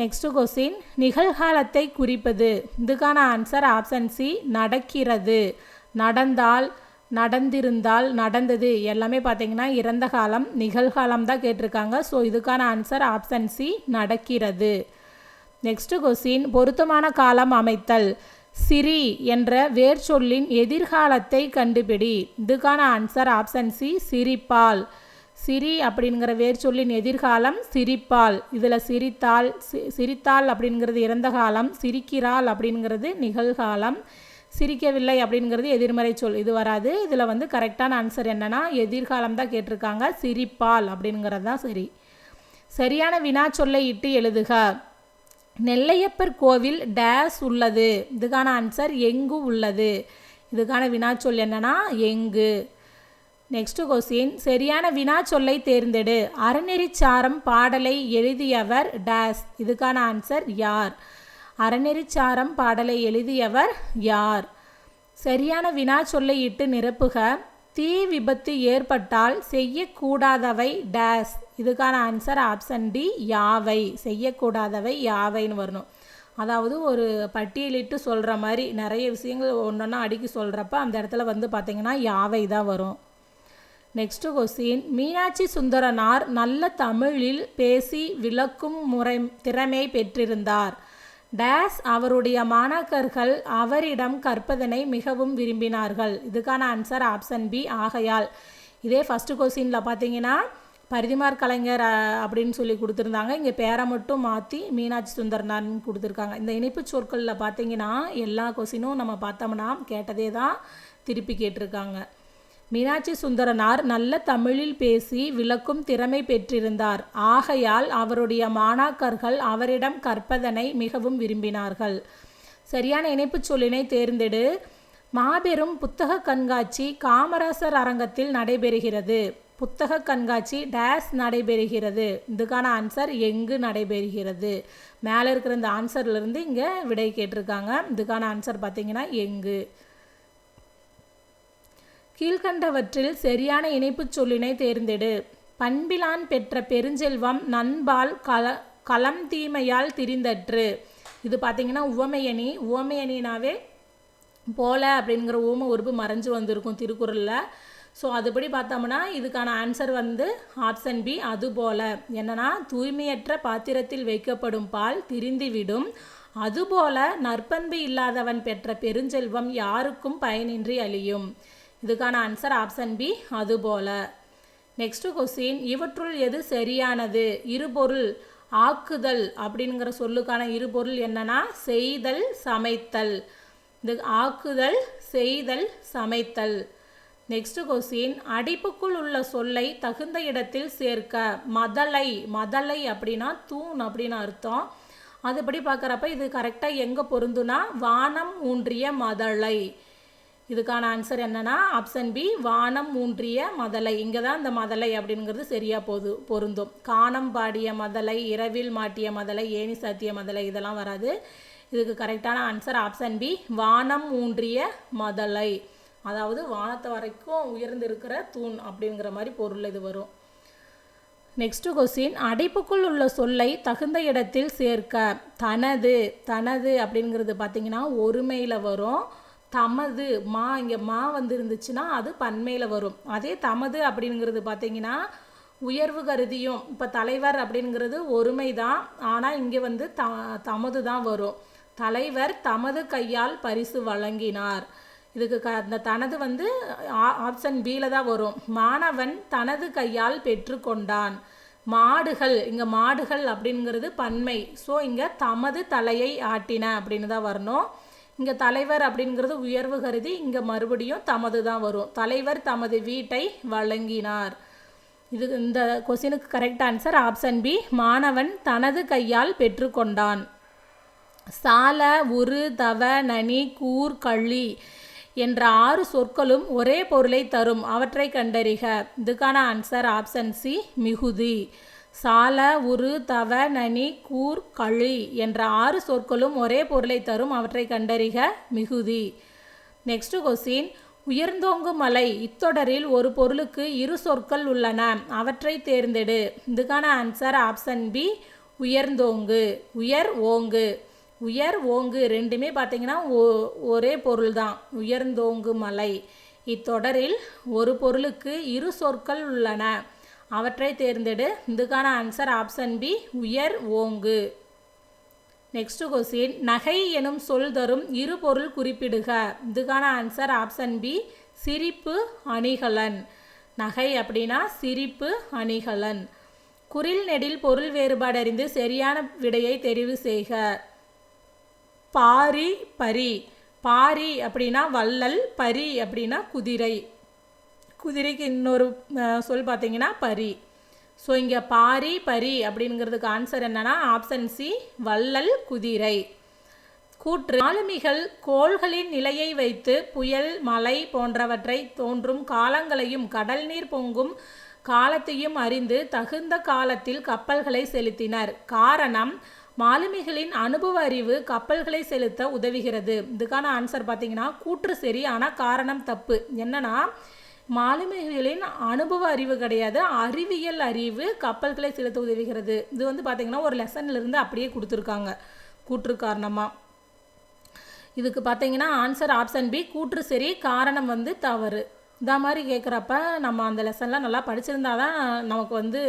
நெக்ஸ்ட்டு கொஸ்டின், நிகழ்காலத்தை குறிப்பது. இதுக்கான ஆன்சர் ஆப்ஷன் சி நடக்கிறது. நடந்தால், நடந்திருந்தால், நடந்தது எல்லாமே பார்த்திங்கன்னா இறந்த காலம், நிகழ்காலம் தான் கேட்டிருக்காங்க. ஸோ இதுக்கான ஆன்சர் ஆப்ஷன் சி நடக்கிறது. நெக்ஸ்ட்டு கொஸ்டின், பொருத்தமான காலம் அமைத்தல். சிரி என்ற வேர் சொல்லின் எதிர்காலத்தை கண்டுபிடி. இதுக்கான ஆன்சர் ஆப்ஷன் சி சிரிப்பால். சிரி அப்படிங்கிற வேர் சொல்லின் எதிர்காலம் சிரிப்பால். இதில் சிரித்தாள், சிரித்தாள் அப்படிங்கிறது இறந்த காலம், சிரிக்கிறாள் அப்படிங்கிறது நிகழ்காலம், சிரிக்கவில்லை அப்படிங்கிறது எதிர்மறை சொல். இது வராது. இதில் வந்து கரெக்டான ஆன்சர் என்னென்னா எதிர்காலம் தான் கேட்டிருக்காங்க, சிரிப்பால் அப்படிங்கிறது தான் சரி. சரியான வினா சொல்லை இட்டு எழுதுக. நெல்லையப்பர் கோவில் டேஸ் உள்ளது. இதுக்கான ஆன்சர் எங்கு உள்ளது. இதுக்கான வினா சொல் என்னென்னா எங்கு. நெக்ஸ்ட் கொஸ்டின், சரியான வினா சொல்லை தேர்ந்தெடு. அறநெறிச்சாரம் பாடலை எழுதியவர் டேஸ். இதுக்கான ஆன்சர் யார். அறநெறிச்சாரம் பாடலை எழுதியவர் யார். சரியான வினா சொல்லை இட்டு நிரப்புக. தீ விபத்து ஏற்பட்டால் செய்யக்கூடாதவை டேஸ். இதுக்கான ஆன்சர் ஆப்ஷன் டி யாவை. செய்யக்கூடாதவை யாவைன்னு வரணும். அதாவது ஒரு பட்டியலிட்டு சொல்கிற மாதிரி நிறைய விஷயங்கள் ஒன்றொன்னா அடுக்கி சொல்கிறப்ப அந்த இடத்துல வந்து பார்த்திங்கன்னா யாவை தான் வரும். நெக்ஸ்ட்டு கொஸ்டின், மீனாட்சி சுந்தரனார் நல்ல தமிழில் பேசி விளக்கும் திறமை பெற்றிருந்தார். டேஸ் அவருடைய மாணாக்கர்கள் அவரிடம் கற்பதனை மிகவும் விரும்பினார்கள். இதுக்கான ஆன்சர் ஆப்ஷன் பி ஆகையால். இதே ஃபஸ்ட்டு கொஸ்டினில் பார்த்தீங்கன்னா பரிதிமார் கலைஞர் அப்படின்னு சொல்லி கொடுத்துருந்தாங்க. இங்கே பேரை மட்டும் மாற்றி மீனாட்சி சுந்தரனார்னு கொடுத்துருக்காங்க. இந்த இணைப்பு சொற்களில் பார்த்தீங்கன்னா எல்லா கொஸ்டினும் நம்ம பார்த்தோம்னா கேட்டதே தான் திருப்பி கேட்டிருக்காங்க. மீனாட்சி சுந்தரனார் நல்ல தமிழில் பேசி விளக்கும் திறமை பெற்றிருந்தார். ஆகையால் அவருடைய மாணாக்கர்கள் அவரிடம் கற்பதனை மிகவும் விரும்பினார்கள். சரியான இணைப்பு சொல்லினை தேர்ந்தெடு. மாபெரும் புத்தக கண்காட்சி காமராசர் அரங்கத்தில் நடைபெறுகிறது. புத்தக கண்காட்சி டேஸ் நடைபெறுகிறது. இதுக்கான ஆன்சர் எங்கு நடைபெறுகிறது. மேலே இருக்கிற இந்த ஆன்சர்லேருந்து இங்கே விடை கேட்டிருக்காங்க. இதுக்கான ஆன்சர் பார்த்தீங்கன்னா எங்கு. கீழ்கண்டவற்றில் சரியான இணைப்பு சொல்லினை தேர்ந்தெடு. பண்பிலான் பெற்ற பெருஞ்செல்வம் நண்பால் களம் தீமையால் திரிந்தற்று. இது பார்த்திங்கன்னா உவமையணி. உவமையணினாவே போல அப்படிங்கிற ஊம உறுப்பு மறைஞ்சு வந்திருக்கும் திருக்குறளில். ஸோ அதுபடி பார்த்தோம்னா இதுக்கான ஆன்சர் வந்து ஆப்ஷன் பி அதுபோல. என்னன்னா தூய்மையற்ற பாத்திரத்தில் வைக்கப்படும் பால் திரிந்துவிடும், அதுபோல நற்பண்பு இல்லாதவன் பெற்ற பெருஞ்செல்வம் யாருக்கும் பயனின்றி அழியும். இதுக்கான ஆன்சர் ஆப்ஷன் பி அதுபோல. நெக்ஸ்ட் கொஸ்டின், இவற்றுள் எது சரியானது. இருபொருள் ஆக்குதல் அப்படிங்கிற சொல்லுக்கான இருபொருள் என்னன்னா செய்தல், சமைத்தல். இது ஆக்குதல், செய்தல், சமைத்தல். நெக்ஸ்ட் கொஸ்டின், அடைப்புக்குள் உள்ள சொல்லை தகுந்த இடத்தில் சேர்க்க. மதலை. மதலை அப்படின்னா தூண் அப்படின்னு அர்த்தம். அதுபடி பார்க்குறப்ப இது கரெக்டாக எங்கே பொருந்துனா வானம் ஊன்றிய மதலை. இதுக்கான ஆன்சர் என்னன்னா ஆப்ஷன் பி வானம் ஊன்றிய மதலை. இங்கே தான் இந்த மதலை அப்படிங்கிறது சரியாக பொருந்தும். கானம் பாடிய மதலை, இரவில் மாட்டிய மதலை, ஏணி சாத்திய மதலை இதெல்லாம் வராது. இதுக்கு கரெக்டான ஆன்சர் ஆப்ஷன் பி வானம் ஊன்றிய மதலை. அதாவது வானத்தை வரைக்கும் உயர்ந்திருக்கிற தூண் அப்படிங்கிற மாதிரி பொருள் இது வரும். நெக்ஸ்ட் கொஸ்டின், அடைப்புக்குள் உள்ள சொல்லை தகுந்த இடத்தில் சேர்க்க. தனது, தனது அப்படிங்கிறது பார்த்தீங்கன்னா ஒருமையில் வரும். தமது மா, இங்கே மா வந்து இருந்துச்சுன்னா அது பன்மையில் வரும். அதே தமது அப்படிங்கிறது பார்த்தீங்கன்னா உயர்வு கருதியும், இப்போ தலைவர் அப்படிங்கிறது ஒருமை தான், ஆனால் இங்கே வந்து தமது தான் வரும். தலைவர் தமது கையால் பரிசு வழங்கினார். இதுக்கு அந்த தனது வந்து ஆப்ஷன் பியில் தான் வரும். மாணவன் தனது கையால் பெற்றுக்கொண்டான். மாடுகள், இங்கே மாடுகள் அப்படிங்கிறது பன்மை. ஸோ இங்கே தமது தலையை ஆட்டின அப்படின்னு தான் வரணும். இங்கே தலைவர் அப்படிங்கிறது உயர்வு கருதி, இங்கே மறுபடியும் தமது தான் வரும். தலைவர் தமது வீட்டை வழங்கினார். இது இந்த கொஸ்டினுக்கு கரெக்ட் ஆன்சர் ஆப்ஷன் பி மாணவன் தனது கையால் பெற்றுக்கொண்டான். சால, உரு, தவ, நனி, கூர், கள்ளி என்ற 6 சொற்களும் ஒரே பொருளை தரும். அவற்றை கண்டறிக. இதுக்கான ஆன்சர் ஆப்ஷன் சி மிகுதி. சால, உரு, தவ, நனி, கூர், கழி என்ற 6 சொற்களும் ஒரே பொருளை தரும். அவற்றை கண்டறிக. மிகுதி. நெக்ஸ்ட் கொஸ்டின், உயர்ந்தோங்கு மலை இத்தொடரில் ஒரு பொருளுக்கு 2 சொற்கள் உள்ளன. அவற்றை தேர்ந்தெடு. இதுக்கான ஆன்சர் ஆப்ஷன் பி உயர்ந்தோங்கு. உயர், ஓங்கு. உயர், ஓங்கு ரெண்டுமே பார்த்தீங்கன்னா ஒரே பொருள் தான். உயர்ந்தோங்கு மலை இத்தொடரில் ஒரு பொருளுக்கு 2 சொற்கள் உள்ளன. அவற்றை தேர்ந்தெடு. இதுக்கான ஆன்சர் ஆப்ஷன் பி உயர், ஓங்கு. நெக்ஸ்ட் கொஸ்டின், நகை எனும் சொல் தரும் 2 பொருள் குறிப்பிடுக. இதுக்கான ஆன்சர் ஆப்ஷன் பி சிரிப்பு, அணிகலன். நகை அப்படின்னா சிரிப்பு, அணிகலன். குறில் நெடில் பொருள் வேறுபாடு அறிந்து சரியான விடையை தெரிவு செய்க. பாரி, பரி. பாரி அப்படின்னா வள்ளல், பரி அப்படின்னா குதிரை. குதிரைக்கு இன்னொரு சொல் பார்த்தீங்கன்னா பரி. ஸோ இங்கே பாரி, பரி அப்படிங்கிறதுக்கு ஆன்சர் என்னன்னா ஆப்ஷன் சி வள்ளல், குதிரை. கூற்று, மாலுமிகள் கோள்களின் நிலையை வைத்து புயல், மழை போன்றவற்றை தோன்றும் காலங்களையும் கடல் நீர் பொங்கும் காலத்தையும் அறிந்து தகுந்த காலத்தில் கப்பல்களை செலுத்தினர். காரணம், மாலுமிகளின் அனுபவ அறிவு கப்பல்களை செலுத்த உதவுகிறது. இதுக்கான ஆன்சர் பார்த்தீங்கன்னா கூற்று சரி, ஆனால் காரணம் தப்பு. என்னன்னா மாலுமிகளின் அனுபவ அறிவு கிடையாது, அறிவியல் அறிவு கப்பல்களை செலுத்த உதவுகிறது. இது வந்து பார்த்தீங்கன்னா ஒரு லெசன்லேருந்து அப்படியே கொடுத்துருக்காங்க கூற்று காரணமாக. இதுக்கு பார்த்தீங்கன்னா ஆன்சர் ஆப்ஷன் பி கூற்று சரி, காரணம் வந்து தவறு. இந்த மாதிரி கேட்குறப்ப நம்ம அந்த லெசன்லாம் நல்லா படிச்சிருந்தா தான் நமக்கு வந்து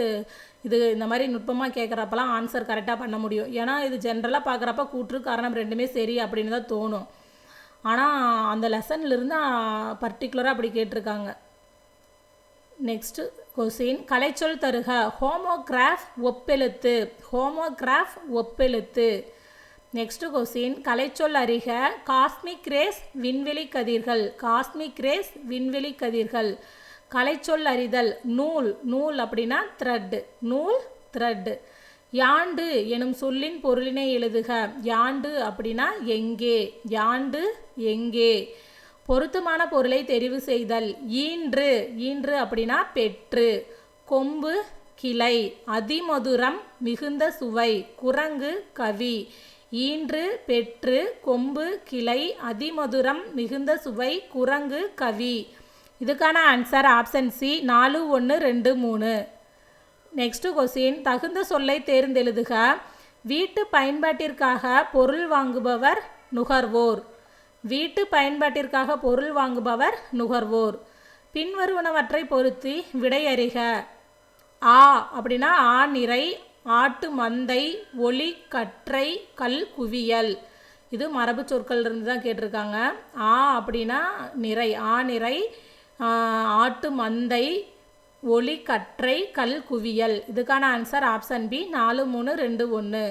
இது இந்த மாதிரி நுட்பமாக கேட்குறப்பெல்லாம் ஆன்சர் கரெக்டாக பண்ண முடியும். ஏன்னா இது ஜென்ரலாக பார்க்குறப்ப கூற்று காரணம் ரெண்டுமே சரி அப்படின்னு தான் தோணும். ஆனால் அந்த லெசன்லேருந்து பர்டிகுலராக அப்படி கேட்டிருக்காங்க. நெக்ஸ்ட்டு கொஸ்டின், கலைச்சொல் தருக. ஹோமோகிராஃப், ஒப்பெழுத்து. ஹோமோகிராஃப், ஒப்பெழுத்து. நெக்ஸ்ட் கொஸ்டின், கலைச்சொல் அறிக. காஸ்மிக் ரேஸ், விண்வெளி கதிர்கள். காஸ்மிக் ரேஸ், விண்வெளி கதிர்கள். கலைச்சொல் அறிதல். நூல். நூல் அப்படின்னா த்ரெட். நூல், த்ரெட். யாண்டு எனும் சொல்லின் பொருளினை எழுதுக. யாண்டு அப்படின்னா எங்கே. யாண்டு, எங்கே. பொருத்தமான பொருளை தெரிவு செய்தல். ஈன்று. ஈன்று அப்படின்னா பெற்று. கொம்பு, கிளை. அதிமதுரம், மிகுந்த சுவை. குரங்கு, கவி. ஈன்று, பெற்று, கொம்பு, கிளை, அதிமதுரம், மிகுந்த சுவை, குரங்கு, கவி. இதுக்கான answer option C 4, 1, 2, 3. Next question, தகுந்த சொல்லை தேர்ந்தெழுதுக. வீட்டு பயன்பாட்டிற்காக பொருள் வாங்குபவர் நுகர்வோர். வீட்டு பயன்பாட்டிற்காக பொருள் வாங்குபவர் நுகர்வோர். பின்வருவனவற்றை பொருத்தி விடையறிக. ஆ அப்படின்னா ஆ நிறை, ஆட்டு மந்தை, ஒளி கற்றை, கல் குவியல். இது மரபு சொற்கள் இருந்து தான் கேட்டிருக்காங்க. ஆ அப்படின்னா நிறை, ஆ நிறை, ஆட்டு மந்தை, ஒளி கற்றை, கல் குவியல். இதுக்கான answer option B 4, 3, 2, 1.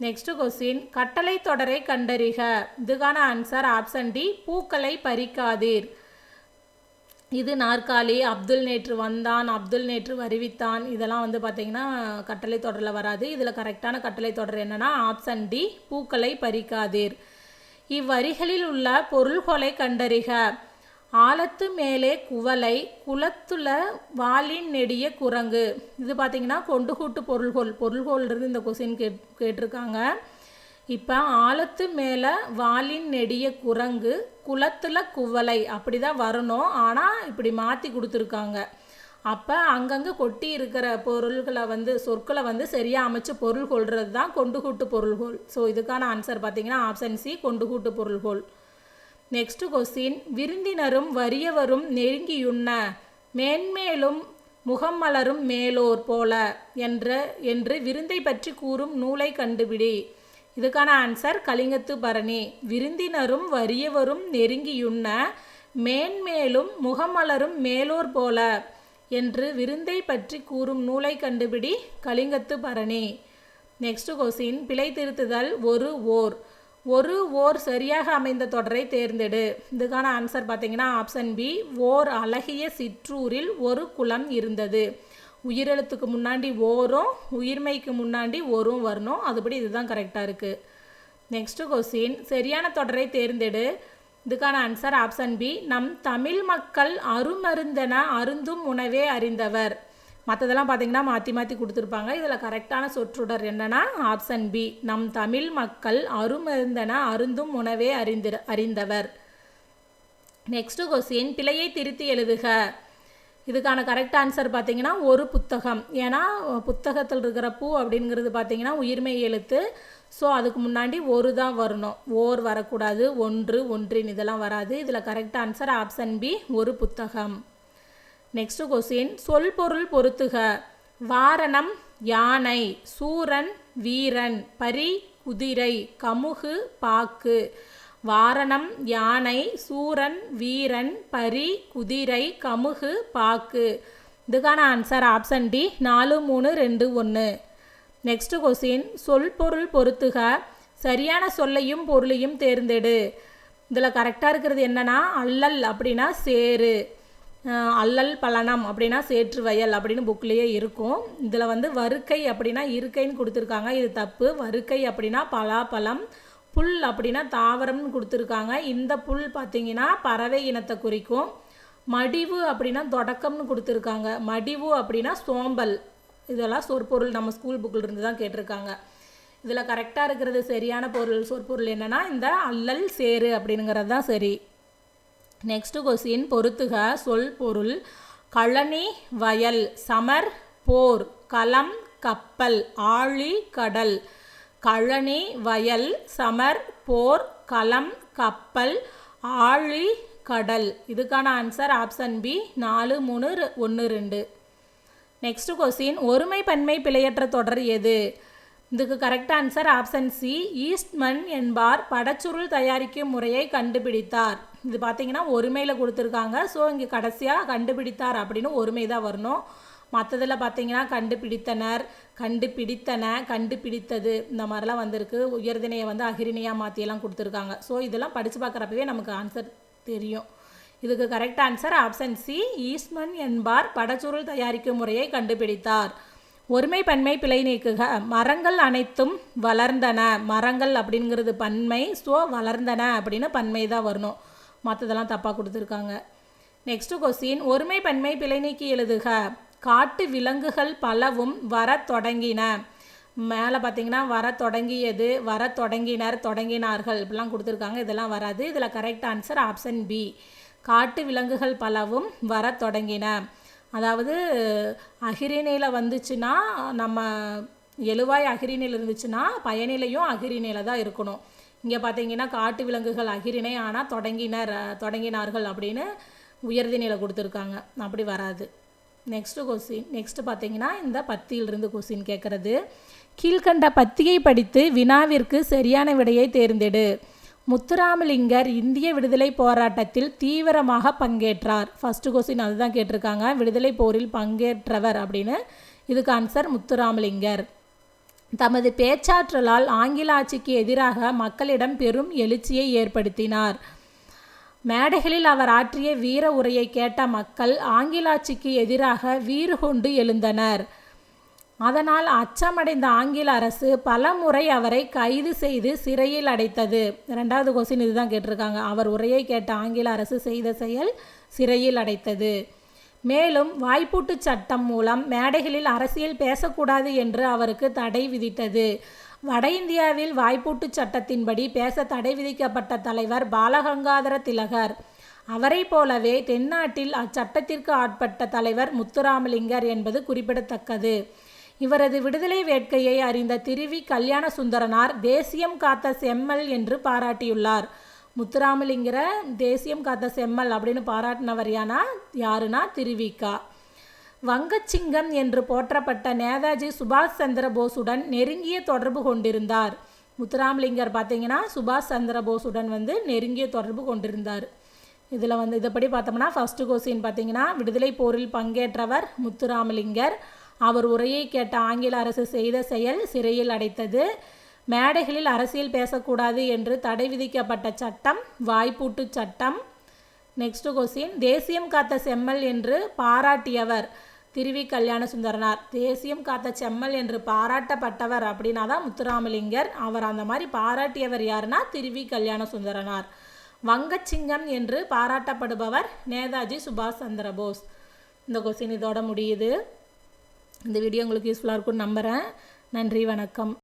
Next question, கட்டளை தொடரை கண்டறிக. இதுக்கான ஆன்சர் ஆப்ஷன் டி பூக்களை பறிக்காதீர். இது நாற்காலி, அப்துல் நேற்று வந்தான், அப்துல் நேற்று வருவித்தான், இதெல்லாம் வந்து பார்த்திங்கன்னா கட்டளை தொடரில் வராது. இதில் கரெக்டான கட்டளை தொடர் என்னென்னா ஆப்ஷன் டி, பூக்களை பறிக்காதீர். இவ்வரிகளில் உள்ள பொருள்களை கண்டறிக. ஆலத்து மேலே குவளை, குளத்துல வாலின் நெடிய குரங்கு. இது பார்த்திங்கன்னா கொண்டுகூட்டு பொருள்கோள்ன்றது இந்த கொஸ்டின் கேட்டிருக்காங்க. இப்போ ஆலத்து மேலே வாலின் நெடிய குரங்கு, குளத்தில் குவளை அப்படி தான் வரணும். ஆனால் இப்படி மாற்றி கொடுத்துருக்காங்க. அப்போ அங்கங்கே கொட்டி இருக்கிற பொருள்களை வந்து சொற்களை வந்து சரியாக அமைச்சு பொருள் கொள்வது தான் கொண்டுகூட்டு பொருள்கோள். ஸோ இதுக்கான ஆன்சர் பார்த்திங்கன்னா ஆப்ஷன் சி, கொண்டுகூட்டு பொருள்கோள். நெக்ஸ்ட் கொஸ்டின், விருந்தினரும் வறியவரும் நெருங்கியுண்ண மேன்மேலும் முகம் மலரும் மேலோர் போல என்று விருந்தை பற்றி கூறும் நூலை கண்டுபிடி. இதுக்கான ஆன்சர் கலிங்கத்து பரணி. விருந்தினரும் வறியவரும் நெருங்கியுண்ண மேன்மேலும் முகமலரும் மேலோர் போல என்று விருந்தை பற்றி கூறும் நூலை கண்டுபிடி. கலிங்கத்து பரணி. நெக்ஸ்ட் கொஸ்டின், பிழை திருத்துதல் ஒரு ஓர் சரியாக அமைந்த தொடரை தேர்ந்தெடு. இதுக்கான ஆன்சர் பார்த்தீங்கன்னா ஆப்ஷன் பி, ஓர் அழகிய சிற்றூரில் ஒரு குளம் இருந்தது. உயிரெழுத்துக்கு முன்னாடி ஓரும் உயிர்மைக்கு முன்னாடி ஒரும் வரணும். அதுபடி இதுதான் கரெக்டாக இருக்குது. நெக்ஸ்ட் கொஸ்டின், சரியான தொடரை தேர்ந்தெடு. இதுக்கான ஆன்சர் ஆப்ஷன் பி, நம் தமிழ் மக்கள் அருமருந்தென அருந்தும் உணவே அறிந்தவர். மற்றதெல்லாம் பார்த்தீங்கன்னா மாற்றி மாற்றி கொடுத்துருப்பாங்க. இதில் கரெக்டான சொற்றொடர் என்னன்னா ஆப்ஷன் பி, நம் தமிழ் மக்கள் அருமருந்தென அருந்தும் உணவே அறிந்தவர். நெக்ஸ்ட் கொஸ்டின், பிழையை திருத்தி எழுதுக. இதுக்கான கரெக்ட் ஆன்சர் பார்த்தீங்கன்னா ஒரு புத்தகம். ஏன்னா புத்தகத்தில் இருக்கிற பூ அப்படிங்கிறது பார்த்தீங்கன்னா உயிர்மை எழுத்து. ஸோ அதுக்கு முன்னாடி ஒரு தான் வரணும், ஓர் வரக்கூடாது. ஒன்று, ஒன்றின் இதெல்லாம் வராது. இதில் கரெக்ட் ஆன்சர் ஆப்ஷன் பி, ஒரு புத்தகம். நெக்ஸ்ட் கொஸ்டின், சொல் பொருள் பொருத்துக. வாரணம் யானை, சூரன் வீரன், பரி குதிரை, கமுகு பாக்கு. வாரணம் யானை, சூரன் வீரன், பரி குதிரை, கமுகு பாக்கு. இதுக்கான answer option D, 4, 3, 2, 1. Next question, சொல் பொருள் பொருத்துக. சரியான சொல்லையும் பொருளையும் தேர்ந்தெடு. இதில் கரெக்டாக இருக்கிறது என்னன்னா அல்லல் அப்படின்னா சேரு, அல்லல் பலனம் அப்படின்னா சேற்று வயல் அப்படின்னு புக்லேயே இருக்கும். இதில் வந்து வருக்கை அப்படின்னா இருக்கைன்னு கொடுத்துருக்காங்க. இது தப்பு. வருக்கை அப்படின்னா பலாப்பழம், புல் அப்படின்னா தாவரம்னு கொடுத்துருக்காங்க. இந்த புல் பார்த்திங்கன்னா பறவை இனத்தை குறிக்கும். மடிவு அப்படின்னா தொடக்கம்னு கொடுத்துருக்காங்க. மடிவு அப்படின்னா சோம்பல். இதெல்லாம் சொற்பொருள் நம்ம ஸ்கூல் புக்கில் இருந்து தான் கேட்டிருக்காங்க. இதில் கரெக்டாக இருக்கிறது சரியான சொற்பொருள் என்னென்னா இந்த அல்லல் சேரு அப்படிங்கிறது தான் சரி. நெக்ஸ்ட் கொஸ்டின், பொறுத்துக. சொல் பொருள் கழனி வயல், சமர் போர், களம் கப்பல், ஆழி கடல். கழனி வயல், சமர் போர், களம் கப்பல், ஆழி கடல். இதுக்கான answer option B, 4, 3, 1, 2. Next question, ஒருமை பன்மை பிழையற்ற தொடர் எது? இதுக்கு correct answer option C, Eastman என்பார் படச்சுருள் தயாரிக்கும் முறையை கண்டுபிடித்தார். இது பார்த்தீங்கன்னா ஒருமையில் கொடுத்துருக்காங்க. ஸோ இங்கே கடைசியாக கண்டுபிடித்தார் அப்படின்னு ஒருமை தான் வரணும். மற்றதில் பார்த்தீங்கன்னா கண்டுபிடித்தனர், கண்டுபிடித்தன, கண்டுபிடித்தது இந்த மாதிரிலாம் வந்திருக்கு. உயர்திணையை வந்து அகிரிணையாக மாற்றியெல்லாம் கொடுத்துருக்காங்க. ஸோ இதெல்லாம் படித்து பார்க்குறப்பவே நமக்கு ஆன்சர் தெரியும். இதுக்கு correct answer option C, Eastman என்பார் படச்சுருள் தயாரிக்கும் முறையை கண்டுபிடித்தார். ஒருமை பன்மை பிழை நீக்குக. மரங்கள் அனைத்தும் வளர்ந்தன. மரங்கள் அப்படிங்கிறது பன்மை. ஸோ வளர்ந்தன அப்படின்னு பன்மை தான் வரணும். மற்றதெல்லாம் தப்பாக கொடுத்துருக்காங்க. நெக்ஸ்ட் கொஸ்டின், ஒருமை பன்மை பிழை நீக்கி எழுதுக. காட்டு விலங்குகள் பலவும் வர தொடங்கின. மேலே பார்த்தீங்கன்னா வர தொடங்கியது, வர தொடங்கினர், தொடங்கினார்கள் இப்படிலாம் கொடுத்துருக்காங்க. இதெல்லாம் வராது. இதில் கரெக்ட் ஆன்சர் ஆப்ஷன் பி, காட்டு விலங்குகள் பலவும் வர தொடங்கின. அதாவது அகிரிணையில் வந்துச்சுன்னா நம்ம எழுவாய் அகிரிணையில் இருந்துச்சுன்னா பயனிலையும் அகிரிணையில் தான் இருக்கணும். இங்கே பார்த்தீங்கன்னா காட்டு விலங்குகள் அகிரிணை, ஆனால் தொடங்கினார்கள் அப்படின்னு உயர்திணையில் கொடுத்துருக்காங்க. அப்படி வராது. நெக்ஸ்ட் கொஸ்டின், நெக்ஸ்ட் பார்த்தீங்கன்னா இந்த பத்தியிலிருந்து கொஸ்டின் கேட்குறது. கீழ்கண்ட பத்தியை படித்து வினாவிற்கு சரியான விடையை தேர்ந்தெடு. முத்துராமலிங்கர் இந்திய விடுதலை போராட்டத்தில் தீவிரமாக பங்கேற்றார். ஃபஸ்ட்டு கொஸ்டின் அதுதான் கேட்டிருக்காங்க. விடுதலை போரில் பங்கேற்றவர் அப்படின்னு. இதுக்கு ஆன்சர் முத்துராமலிங்கர். தமது பேச்சாற்றலால் ஆங்கில ஆட்சிக்கு எதிராக மக்களிடம் பெரும் எழுச்சியை ஏற்படுத்தினார். மேடைகளில் அவர் ஆற்றிய வீர உரையை கேட்ட மக்கள் ஆங்கில ஆட்சிக்கு எதிராக வீறு கொண்டு எழுந்தனர். அதனால் அச்சமடைந்த ஆங்கில அரசு பல முறை அவரை கைது செய்து சிறையில் அடைத்தது. 2வது கொஸ்டின் இதுதான் கேட்டிருக்காங்க. அவர் உரையை கேட்ட ஆங்கில அரசு செய்த செயல் சிறையில் அடைத்தது. மேலும் வாய்ப்பூட்டு சட்டம் மூலம் மேடைகளில் அரசியல் பேசக்கூடாது என்று அவருக்கு தடை விதித்தது. வட இந்தியாவில் வாய்ப்பூட்டு சட்டத்தின்படி பேச தடை விதிக்கப்பட்ட தலைவர் பாலகங்காதர திலகர். அவரை போலவே தென்னாட்டில் அச்சட்டத்திற்கு ஆட்பட்ட தலைவர் முத்துராமலிங்கர் என்பது குறிப்பிடத்தக்கது. இவரது விடுதலை வேட்கையை அறிந்த திருவி கல்யாண சுந்தரனார் தேசியம் காத்த செம்மல் என்று பாராட்டியுள்ளார். முத்துராமலிங்கரை தேசியம் காத்த செம்மல் அப்படின்னு பாராட்டினவர் யாருன்னா திருவிக்கா. வங்கச்சிங்கம் என்று போற்றப்பட்ட நேதாஜி சுபாஷ் சந்திர போஸுடன் நெருங்கிய தொடர்பு கொண்டிருந்தார். முத்துராமலிங்கர் பார்த்தீங்கன்னா சுபாஷ் சந்திர போஸுடன் நெருங்கிய தொடர்பு கொண்டிருந்தார். இதில் இதைப்படி பார்த்தோம்னா ஃபஸ்ட்டு கொஸ்டின் பார்த்தீங்கன்னா விடுதலை போரில் பங்கேற்றவர் முத்துராமலிங்கர். அவர் உரையை கேட்ட ஆங்கில அரசு செய்த செயல் சிறையில் அடைத்தது. மேடைகளில் அரசியல் பேசக்கூடாது என்று தடை விதிக்கப்பட்ட சட்டம் வாய்ப்பூட்டு சட்டம். நெக்ஸ்ட் கொஸ்டின் தேசியம் காத்த செம்மல் என்று பாராட்டியவர் திருவி கல்யாண சுந்தரனார். தேசியம் காத்த செம்மல் என்று பாராட்டப்பட்டவர் அப்படின்னா தான் முத்துராமலிங்கர். அவர் அந்த மாதிரி பாராட்டியவர் யாருன்னா திருவி கல்யாண சுந்தரனார். வங்கச்சிங்கம் என்று பாராட்டப்படுபவர் நேதாஜி சுபாஷ் சந்திர போஸ். இந்த கொஸ்டின் இதோட முடியுது. இந்த வீடியோ உங்களுக்கு யூஸ்ஃபுல்லாக இருக்கும்னு நம்புகிறேன். நன்றி, வணக்கம்.